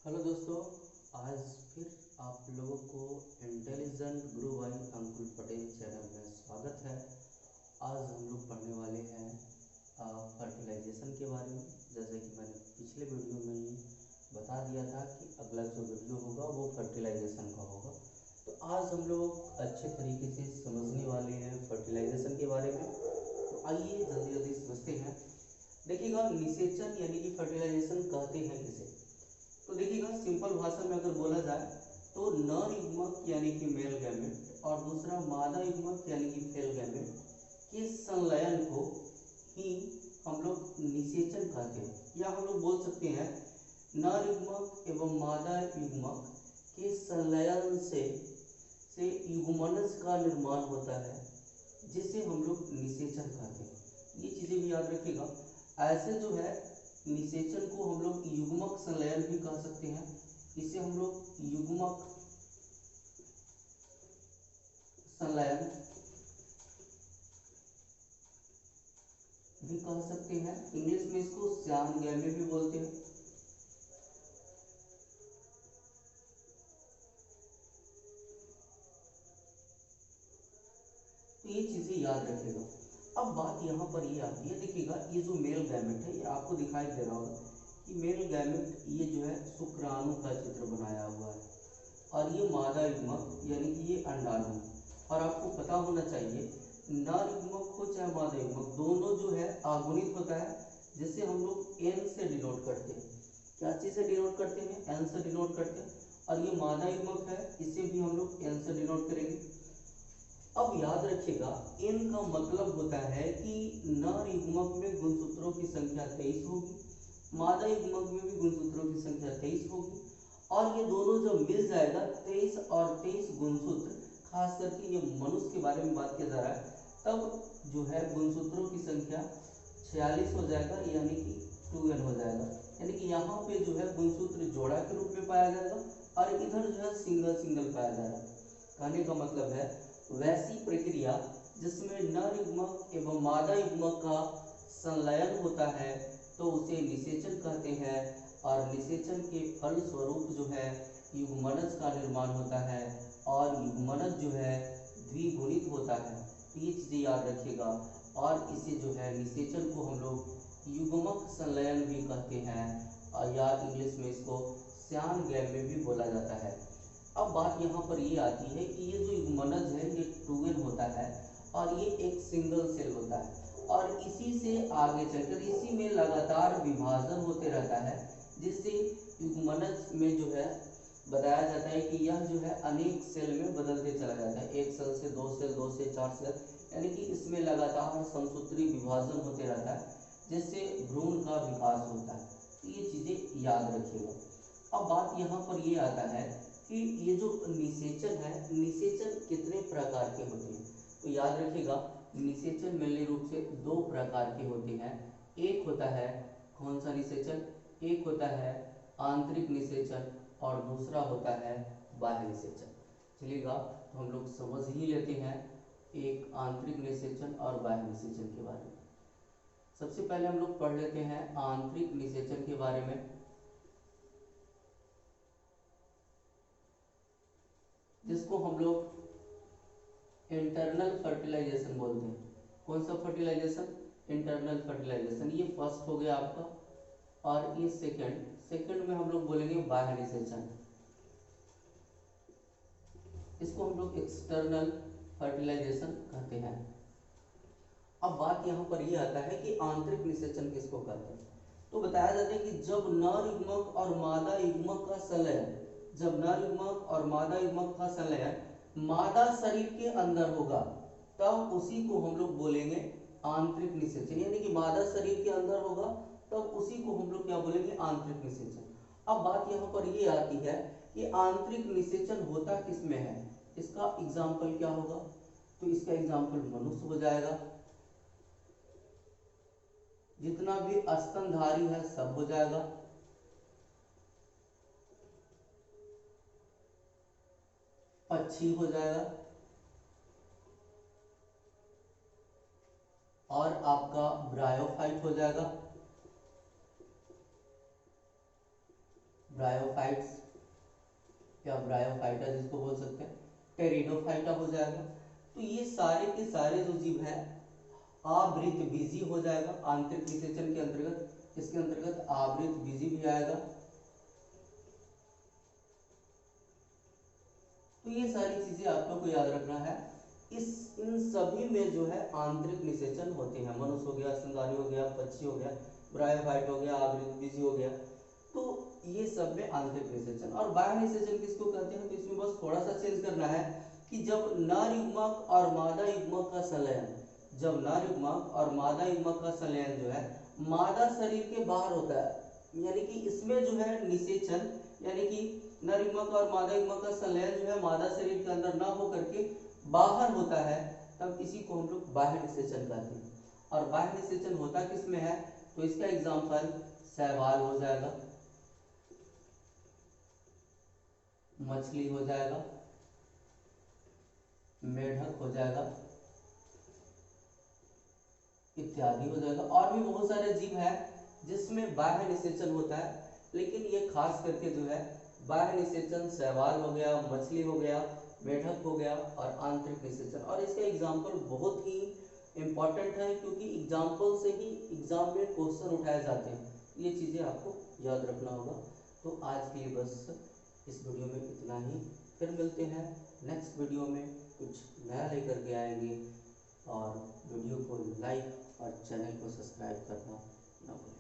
Hello दोस्तों, आज फिर आप लोगों को इंटेलिजेंट गुरु भाई अंकुल पटेल चैनल में स्वागत है। आज हम लोग पढ़ने वाले हैं फर्टिलाइजेशन के बारे में। जैसे कि मैंने पिछले वीडियो में ही बता दिया था कि अगला जो वीडियो होगा वो फर्टिलाइजेशन का होगा। तो आज हम लोग अच्छे तरीके से समझने वाले हैं फर्टिलाइजेशन के बारे में। तो आइए जल्दी जल्दी समझते हैं। देखिएगा, निषेचन यानी कि फर्टिलाइजेशन कहते हैं किसे। तो देखिएगा, सिंपल भाषा में अगर बोला जाए तो नर युग्मक यानी कि मेल गैमेट और दूसरा मादा युग्मक यानी कि फेल गैमेट के संलयन को ही हम लोग निषेचन कहते हैं, या हम लोग बोल सकते हैं नर युग्मक एवं मादा युग्मक के संलयन से युग्मनज का निर्माण होता है, जिसे हम लोग निषेचन कहते हैं। ये चीजें भी याद रखिएगा। ऐसे जो है निषेचन को हम लोग युग्मक संलयन भी कह सकते हैं। इसे हम लोग युग्मक संलयन भी कह सकते हैं। इंग्लिश में इसको श्यान गैमे भी बोलते हैं। तो ये चीजें याद रखिएगा। अब बात यहाँ पर ये आती है, देखिएगा ये जो मेल गैमेट है, ये आपको दिखाई दे रहा होगा कि मेल गैमेट ये जो है शुक्राणु का चित्र बनाया हुआ है, और ये मादा युग्मक यानी कि ये अंडाणु। और आपको पता होना चाहिए नर युग्मक हो चाहे मादा युग्मक, दोनों जो है आगुणित होता है, जिसे हम लोग एन से डिनोट करते हैं। क्या चीज से डिनोट करते हैं? एन से डिनोट करते हैं। और ये मादा युग्मक है, इसे भी हम लोग एन से डिनोट करेंगे। अब याद रखिएगा, इन का मतलब होता है कि नर युग्मक में गुणसूत्रों की संख्या 23 होगी, मादा युग्मक में भी गुणसूत्रों की संख्या 23 होगी, और ये दोनों जब मिल जाएगा 23 और 23 गुणसूत्र, खास करके ये मनुष्य के बारे में बात किया जा रहा है, तब जो है गुणसूत्रों की संख्या 46 हो जाएगा, यानी कि 2n हो जाएगा। यानी कि यहाँ पे जो है गुणसूत्र जोड़ा के रूप में पाया जाएगा और इधर जो है सिंगल सिंगल पाया जाएगा। कहने का मतलब है वैसी प्रक्रिया जिसमें नर युग्मक एवं मादा युग्मक का संलयन होता है तो उसे निषेचन कहते हैं, और निषेचन के फल स्वरूप जो है युग्मनज का निर्माण होता है, और युग्मनज जो है द्विगुणित होता है। तो ये चीजें याद रखिएगा। और इसे जो है निषेचन को हम लोग युग्मक संलयन भी कहते हैं, और या इंग्लिश में इसको श्यान गैमे भी बोला जाता है। अब बात यहाँ पर ये आती है कि ये जो युग्मनज है ये 2n होता है, और ये एक सिंगल सेल होता है, और इसी से आगे चलकर इसी में लगातार विभाजन होते रहता है, जिससे युग्मनज में जो है बताया जाता है कि यह जो है अनेक सेल में बदलते चला जाता है। एक सेल से 2 सेल, 2 से 4 सेल, यानी कि इसमें लगातार समसूत्री विभाजन होते रहता है, जिससे भ्रूण का विकास होता है। तो ये चीजें याद रखिएगा। अब बात यहाँ पर ये आता है कि ये जो निषेचन है, निषेचन कितने प्रकार के होते हैं। तो याद रखिएगा, निषेचन मेनली रूप से 2 प्रकार के होते हैं। एक होता है कौन सा निषेचन? एक होता है आंतरिक निषेचन और दूसरा होता है बाह्य निषेचन। चलिएगा, तो हम लोग समझ ही लेते हैं एक आंतरिक निषेचन और बाह्य निषेचन के बारे में। सबसे पहले हम लोग पढ़ लेते हैं आंतरिक निषेचन के बारे में, जिसको हम लोग इंटरनल फर्टिलाइजेशन बोलते हैं। कौन सा फर्टिलाइजेशन? Internal fertilization. ये फर्स्ट हो गया आपका, और ये सेकंड में हम लोग बोलेंगे बाह्य निषेचन। इसको हम लोग एक्सटर्नल फर्टिलाइजेशन कहते हैं। अब बात यहाँ पर ये आता है कि आंतरिक निषेचन किसको कहते हैं। तो बताया जाता है कि जब नर युग्मक और मादा युग्मक का संलयन, जब नर युग्मक और मादा युग्मक का संलयन मादा शरीर के अंदर होगा, तब उसी को हम लोग बोलेंगे आंतरिक निषेचन। यानी कि मादा शरीर के अंदर होगा तब उसी को हम लोग क्या बोलेंगे? आंतरिक निषेचन। अब बात यहाँ पर ये आती है कि आंतरिक निषेचन होता किसमें है, इसका एग्जाम्पल क्या होगा? तो इसका एग्जाम्पल मनुष्य हो जाएगा। जितना भी स्तनधारी है सब हो जाएगा। पक्षी हो जाएगा, और आपका ब्रायोफाइट हो जाएगा। ब्रायोफाइट्स या ब्रायोफाइटा जिसको बोल सकते हैं, टेरिडोफाइटा हो जाएगा। तो ये सारे के सारे जो जीव है आवृतबीजी हो जाएगा आंतरिक निषेचन के अंतर्गत। इसके अंतर्गत आवृतबीजी भी आएगा। तो ये सारी चीजें आप लोग को याद रखना है। इन सभी में जो है आंतरिक निषेचन होते हैं। मनुष्य हो गया, स्तनधारी हो गया, पक्षी हो गया, ब्रायोफाइट हो गया, आवृतबीजी हो गया, तो ये सब में आंतरिक निषेचन। और बाह्य निषेचन किसको कहते हैं, तो इसमें बस थोड़ा सा चेंज करना है कि जब नर युग्मक और मादा युग्मक का संलयन, जब नर युग्मक और मादा युग्मक का संलयन जो है मादा शरीर के बाहर होता है, यानी कि इसमें जो है निषेचन, यानी कि नर युग्मक और मादा युग्मक का संलयन जो है मादा शरीर के अंदर ना हो करके बाहर होता है, तब इसी को हम लोग बाह्य निषेचन कहते हैं। और बाह्य निषेचन होता किसमें है, तो इसका एग्जाम्पल शैवाल हो जाएगा, मछली हो जाएगा, मेढक हो जाएगा इत्यादि हो जाएगा। और भी बहुत सारे जीव हैं जिसमें बाह्य निषेचन होता है, लेकिन ये खास करके जो है बाह्य निषेचन शैवाल हो गया, मछली हो गया, मेढक हो गया और आंतरिक निषेचन। और इसका एग्जाम्पल बहुत ही इम्पॉर्टेंट है, क्योंकि एग्जाम्पल से ही एग्जाम में क्वेश्चन उठाए जाते हैं। ये चीज़ें आपको याद रखना होगा। तो आज के लिए बस इस वीडियो में इतना ही। फिर मिलते हैं नेक्स्ट वीडियो में, कुछ नया लेकर के आएंगे। और वीडियो को लाइक और चैनल को सब्सक्राइब करना ना भूलें।